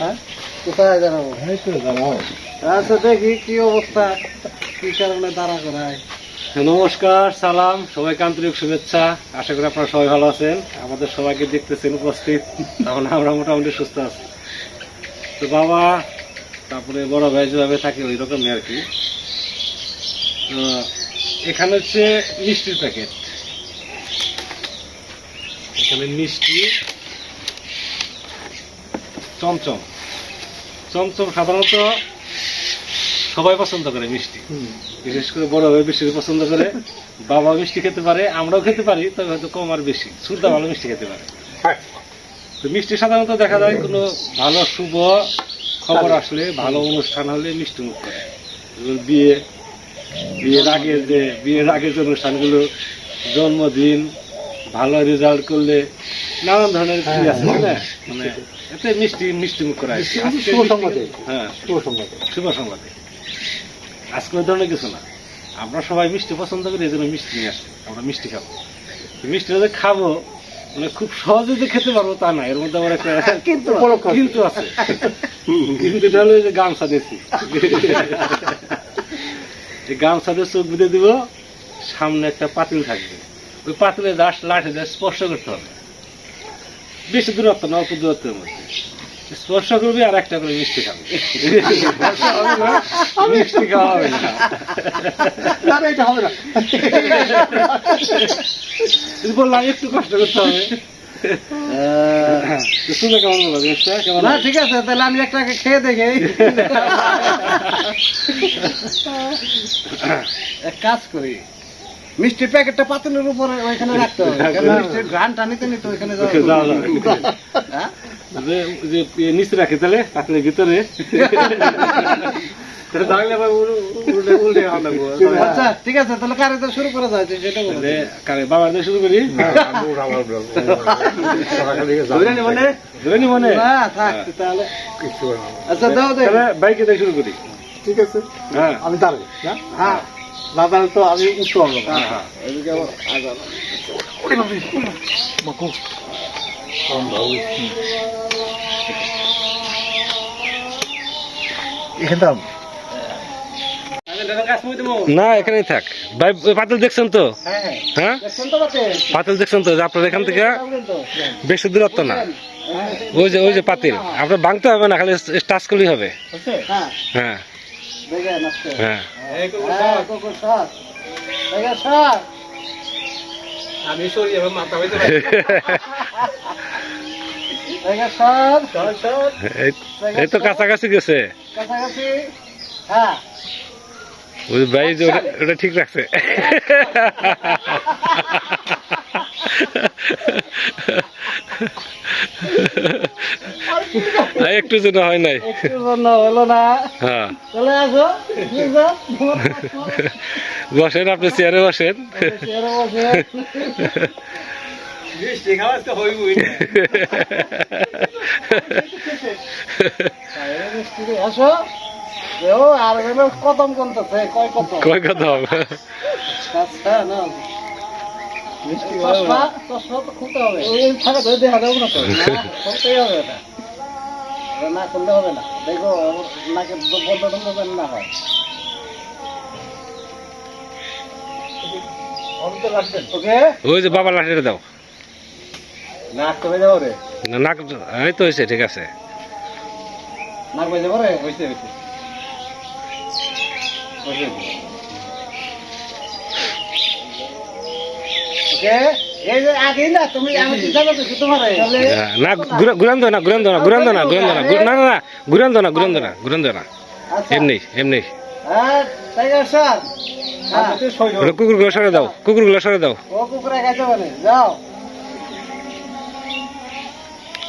হ্যাঁ কোথায় দাঁড়াবো? আচ্ছা দেখি কি অবস্থা, কি কারণে দাঁড়া করায়। নমস্কার, সালাম, সবাইকে আন্তরিক শুভেচ্ছা। আশা করি আপনারা সবাই ভালো আছেন। আমাদের সবাইকে দেখতেছেন উপস্থিত, তখন আমরা মোটামুটি সুস্থ আছি। তো বাবা তারপরে বড় ভাই যেভাবে থাকে ওই রকমই আর কি। তো এখানে হচ্ছে মিষ্টির প্যাকেট, এখানে মিষ্টি চমচম। চমচম সাধারণত সবাই পছন্দ করে মিষ্টি, বিশেষ করে বড় ভাই বেশি পছন্দ করে। বাবা মিষ্টি খেতে পারে, আমরাও খেতে পারি, তবে হয়তো কম আর বেশি। সুরদা ভালো মিষ্টি খেতে পারে। তো মিষ্টি সাধারণত দেখা যায় কোনো ভালো শুভ খবর আসলে, ভালো অনুষ্ঠান হলে মিষ্টি মুখ করে। বিয়ের আগের যে অনুষ্ঠানগুলো, জন্মদিন, ভালো রেজাল্ট করলে, নানান ধরনের কি আছে না, মানে এতে মিষ্টি মুখ করা। হ্যাঁ, শুভ সংবাদে। আজকে ওই ধরনের কিছু না, আমরা সবাই মিষ্টি পছন্দ করি, এই জন্য মিষ্টি নিয়ে আসছি। আমরা মিষ্টি খাবো, মিষ্টিটা যে খাবো মানে খুব সহজে যে খেতে পারবো তা না, এর মধ্যে আমার একটা কিন্তু আছে। কিন্তু হলো যে গামছা দিয়েছি, গামছা দিয়ে চোখ বুঝে দিব, সামনে একটা পাতিল থাকবে, ওই পাতিলে লাঠি দিয়ে স্পর্শ করতে হবে। বেশি দূরত্ব না, অল্প দূরত্বের মধ্যে স্পর্শ করবি আর একটা করে মিষ্টি খাবি। মিষ্টি খাওয়া হবে না, বললাম একটু কষ্ট করতে হবে। শুনে কেমন বলো জিনিসটা? কেমন? না ঠিক আছে, তাহলে আমি একটা খেয়ে দেখি। এক কাজ করি, মিষ্টির প্যাকেটটা পাতিলের উপরে ওইখানে রাখতে হবে, মিষ্টির ঘ্রাণটা নিতে নিতে ওইখানে নিচে রাখি তাহলে পাতিলের ভিতরে। আচ্ছা ঠিক আছে, তাহলে কারে তো শুরু করা যায় সেটা বলে। বাবা দিয়ে শুরু করি। আচ্ছা দাও দে, বাইকে দিয়ে শুরু করি। ঠিক আছে, হ্যাঁ আমি দাঁড়াই। হ্যাঁ না দাঁড়ালে তো আমি উঠতে পারবো না। এদিকে আবার না, এখানেই থাক ভাই। পাতিল দেখছেন তো? হ্যাঁ পাতিল দেখছেন তো? আপনার এখান থেকে বেশি দূরত্ব না, ওই যে পাতিল। আপনার ভাঙতে হবে না, খালি টাচ করলেই হবে। হ্যাঁ হ্যাঁ, আমি এই তো কাছাকাছি গেছে। ওই ভাই যে ওটা ঠিক রাখছে। একটু জন্য হয় নাই, হলো না। হ্যাঁ চলে আসো, বসেন, আপনি চেয়ারে বসেন। আসো, আর কদম কমতেছে, কয় কদম? আচ্ছা না, চশমা তো খুলতে হবে, দেখা দেবো না তো, খুলতেই হবে এটা, না খুলতে হবে না। দেখো নাকে বন্ধ না হয়। ওই যে বাবা লাঠিটা দাও। নাক কমে যাবো রে, নাক এই তো হয়েছে, ঠিক আছে। নাক বেজে যাবো রে, হয়েছে। এমনি কুকুরগুলো সরে দাও,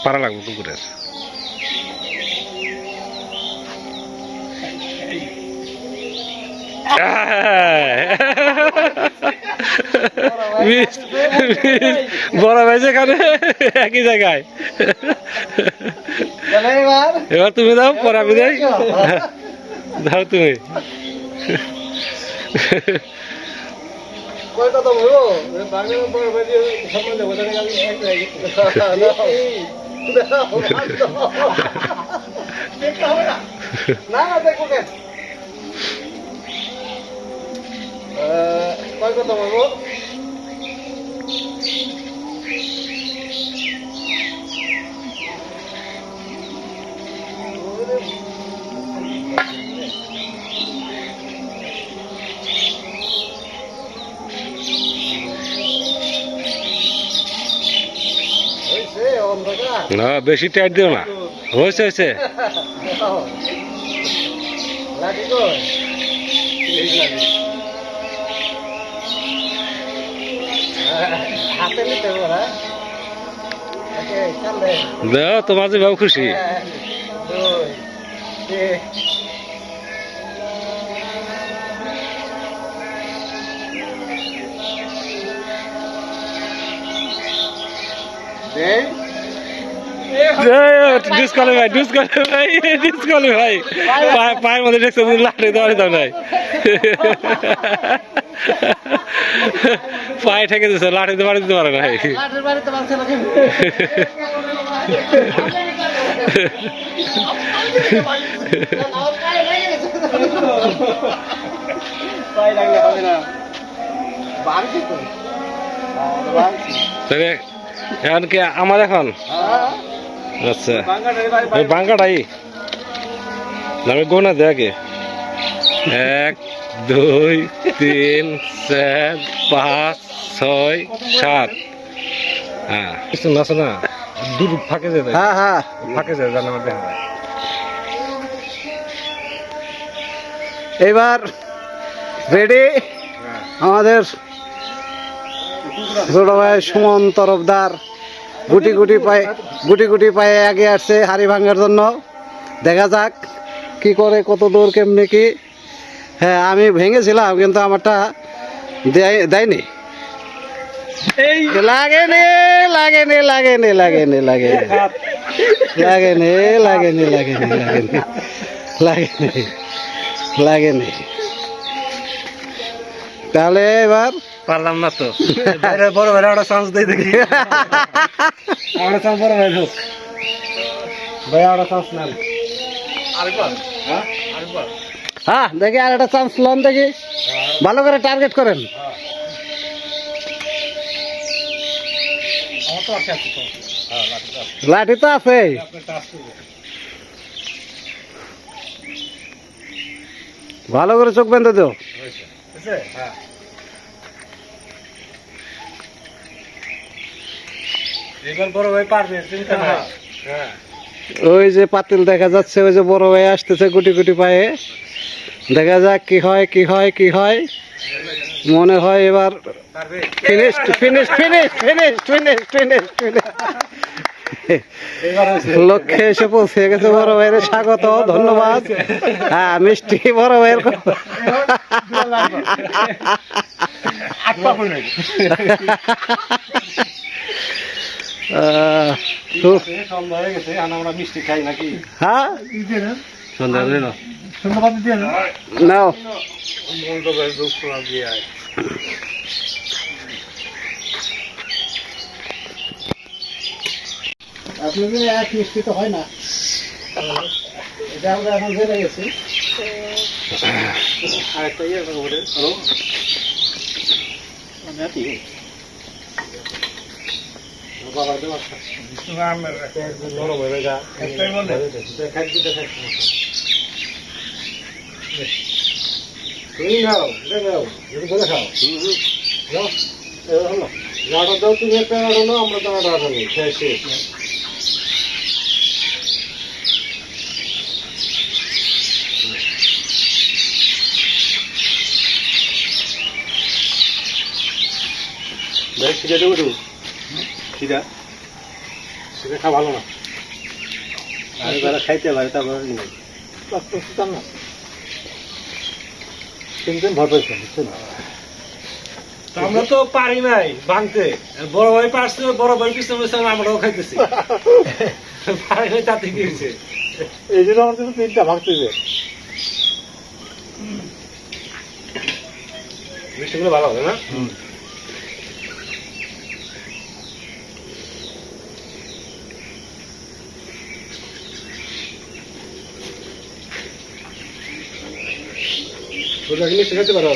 পারা লাগবে কুকুরের। বড় ভাই যেখানে একই জায়গায়। এবার তুমি দাও, পরে আমি দেই। দাও তুমি। দেখতে হবে না না না দেখো কেন কয় কথা বলবো না বেশি টাইট দিও না হয়েছে হয়েছে লাঠি কই হাতে নিতে ওরা দাও তোমার যে ভাব খুশি ডিসকালিফাই পায়ের মধ্যে দেখছো লাঠি দেওয়ার দাও নাই পায়ে ঠেকে দিচ্ছে লাঠি দেওয়ার দিতে পারে নাই এখন কি আমার এখন আচ্ছা বাঙ্গাটাই আমি গোনা দে আগে 1 2 3 4 5 6 7 হ্যাঁ কিছু না শোনা দূর ফাঁকে যায় হ্যাঁ হ্যাঁ ফাঁকে যায় জানা মধ্যে এবার রেডি আমাদের ছোট ভাই সুমন তরফদার গুটি গুটি পায়ে আগে আসছে হাড়ি ভাঙার জন্য দেখা যাক কি করে কত দূর কেমনি কি হ্যাঁ আমি ভেঙেছিলাম কিন্তু আমারটা দেয়নি লাগেনি লাগেনি লাগেনি লাগেনি লাগেনি লাগেনি লাগেনি লাগেনি লাগেনি লাগেনি লাগেনি তাহলে এবার পারলাম না তো বড় ভাই একটা চান্স দেই দেখি একটা চান্স বড় ভাই হোক ভাই একটা চান্স নেন আরেকবার হ্যাঁ আরেকবার হ্যাঁ দেখি আর একটা চান্স লন দেখি ভালো করে টার্গেট করেন আমার তো আছে তো হ্যাঁ লাঠি তো আছে আপনি টাচ করবেন ভালো করে চোখ বেঁধে দাও হয়েছে হ্যাঁ এবার বড় ভাই পারবে চিন্তা নাই হ্যাঁ ওই যে পাতিল দেখা যাচ্ছে ওই যে বড় ভাই আসতেছে গুটি গুটি পায়ে দেখা যাক কি হয় কি হয় কি হয় মনে হয় এবার পারবে finish finish finish finish finish finish finish এবার হয়েছে লক্ষ্যে এসে পৌঁছে গেছে বড় ভাইয়ের স্বাগত ধন্যবাদ হ্যাঁ মিষ্টি বড় ভাইয়ের আপা কই নাই সন্ধ্যা হয়ে গেছে আমরা মিষ্টি খাই নাকি হ্যাঁ সন্ধ্যা হয়ে না নাও আপনাদের এক মিষ্টি তো হয় না এটা আমরা এখন জেনে গেছি আরেকটা ইয়ে করে বাবা দেওয়া বড় বড় গা একটাই বলে খাইতে দেখাচ্ছি তুমি নাও দেখাও যদি বলে খাও নাও হলো গাড়া দাও তুমি একটা গাড়া নাও আমরা তো গাড়া নেই শেষ দেখ সেটা দেবো তো সেটা সেটা খাওয়া ভালো না আর এবার খাইতে পারে তারপর না তিনজন ভর পেয়েছেন বুঝছেন আমরা তো পারি নাই ভাঙতে বড় ভাই পারছে বড় ভাই পিছনে আমরাও খাইতেছি পারি নাই তাতে কি হয়েছে এই জন্য আমাদের তিনটা ভাঙতেছে মিষ্টিগুলো ভালো হবে না তোরা কি মিষ্টি খেতে পারো?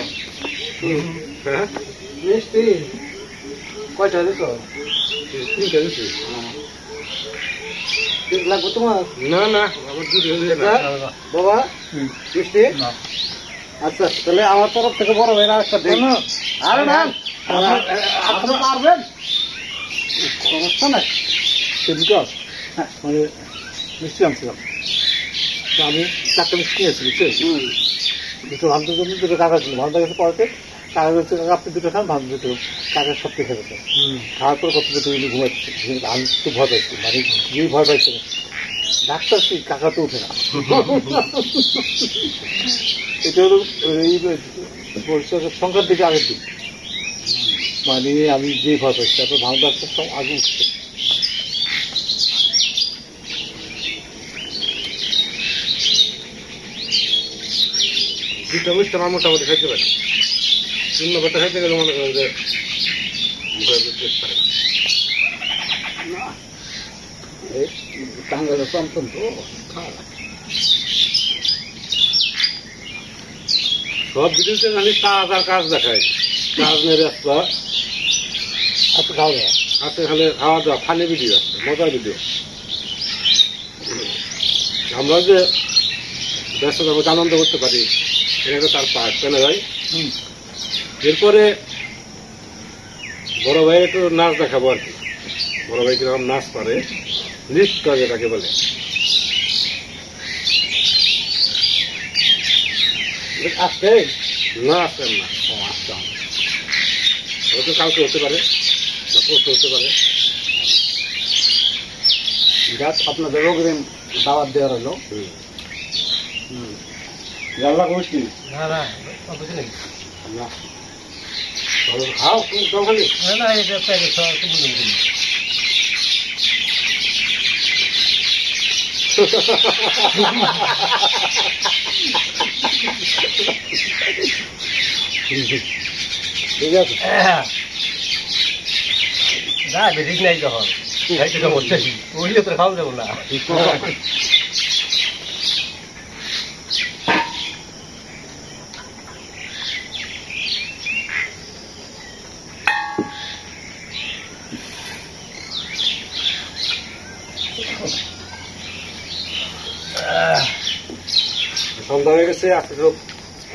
হ্যাঁ, মিষ্টি কয়টা দিছ? তিনটা দিছি। লাগবে তোমার? না না, আমার দুটো দিলে না। বাবা মিষ্টি? আচ্ছা তাহলে আমার তরফ থেকে বড় ভাইরা একটা দিন। আরে না আপনি পারবেন, সমস্যা নাই। বিকাশ মানে মিষ্টি আনছিলাম, তো আমি 4টা মিষ্টি নিয়েছি, বুঝছেন? দুটো ভাবতে জন্য দুটো কাকা ছিল, ভাবতে গেছে পরে কাকা বলছে কাকা আপনি দুটো খান, ভাবতে দুটো কাকা সব খেয়ে গেছে। খাওয়ার পর কত দুটো ঘুমাচ্ছে, আমি তো ভয় পাইছি, মানে যেই ভয় পাইছে ডাক্তার কি কাকা তো উঠে না। এটা হলো এই বৈশাখের সংখ্যার দিকে আগের দিন, মানে আমি যে ভয় পাইছি, তারপর ভালো ডাক্তার সব আগে উঠছে। দুটো মিষ্টি আমার মোটামুটি খাইতে পারি, 3 নম্বরটা খাইতে গেলে মনে করেন যে টাঙ্গাইলের চমচম তো সব ভিডিওতে খালি কাজ আর কাজ দেখায়, কাজ নেই রাস্তা আছে, খাওয়া দাওয়া আছে, খালি খাওয়া দাওয়া ফানি ভিডিও আছে, মজার ভিডিও। আমরা যে ব্যস্ততার মধ্যে আনন্দ করতে পারি, এটা তার পার্ট, তাই না ভাই? এরপরে বড় ভাই একটু নাচ দেখাবো আর কি, বড় ভাই কিরকম নাচ পারে, নৃত্য যেটাকে বলে। আসছে না আসেন না, আসতাম হয়তো কালকে হতে পারে বা পরশু হতে পারে। গাছ আপনাদের অগ্রিম দাওয়াত দেওয়ার হলো। জানলা মিষ্টি না না, খাও তুমি খালি না, এটা প্যাকেট খাওয়া একটু বুঝুন। ঠিক আছে, ডায়াবেটিস নাই তখন, খাইতে বলতেছি ওই তো খাওয়া যাবো না। সন্ধ্যা হয়ে গেছে, আজকে সব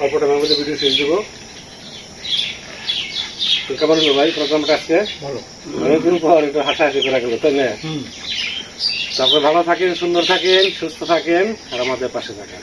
অল্প টাইমের মধ্যে ভিডিও শেষ দেবো। তো কেমন হলো ভাই প্রোগ্রামটা আজকে? ভালো, অনেকদিন পর একটু হাসাহাসি করা গেল, তাই না? তারপরে ভালো থাকেন, সুন্দর থাকেন, সুস্থ থাকেন আর আমাদের পাশে থাকেন।